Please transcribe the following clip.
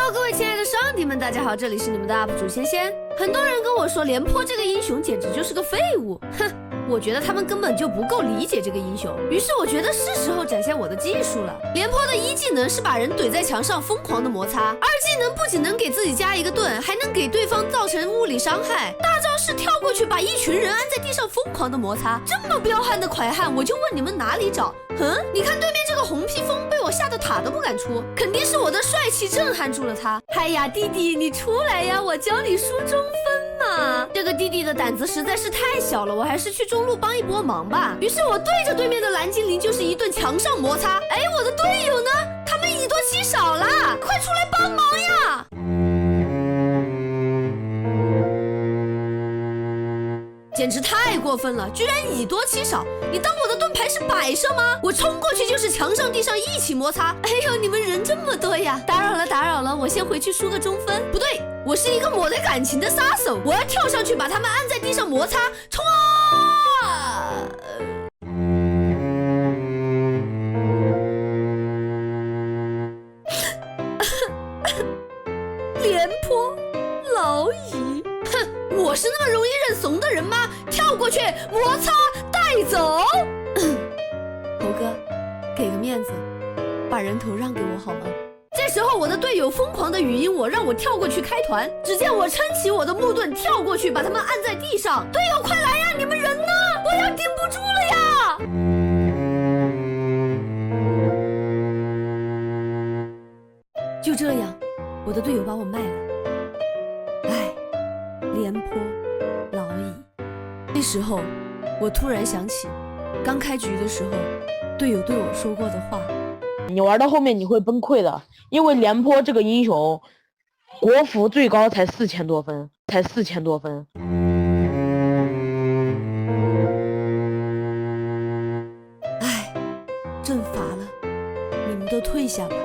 Hello， 各位亲爱的上帝们，大家好，这里是你们的 UP 主仙仙。很多人跟我说廉颇这个英雄简直就是个废物，哼，我觉得他们根本就不够理解这个英雄。于是我觉得是时候展现我的技术了。廉颇的一技能是把人怼在墙上疯狂的摩擦，二技能不仅能给自己加一个盾，还能给对方造成物理伤害。大招是跳过去把一群人按在地上疯狂的摩擦。这么彪悍的快汉，我就问你们哪里找？你看对面这个红披风被我吓得塔都不敢出，肯定是我的帅气震撼住了他。哎呀，弟弟你出来呀，我教你输中分嘛。这个弟弟的胆子实在是太小了，我还是去中路帮一波忙吧。于是我对着对面的蓝精灵就是一顿墙上摩擦。哎，我的队友呢？他们以多欺少了，快出来帮忙呀！简直太过分了，居然以多欺少！你当我的盾牌是摆设吗？我冲过去就是墙上地上一起摩擦。哎呦，你们人这么多呀！打扰了，我先回去输个中分。不对，我是一个抹得感情的杀手，我要跳上去把他们按在地上摩擦，冲啊！廉颇，老矣。哼，我是那么容易认怂的人吗？跳过去摩擦带走。猴哥，给个面子，把人头让给我好吗？这时候我的队友疯狂的语音我，让我跳过去开团。只见我撑起我的木盾跳过去把他们按在地上。队友快来呀，你们人呢？我要顶不住了呀！就这样，我的队友把我卖了。廉颇老矣。这时候我突然想起刚开局的时候队友对我说过的话，你玩到后面你会崩溃的，因为廉颇这个英雄国服最高才4000多分，唉，阵乏了，你们都退下吧。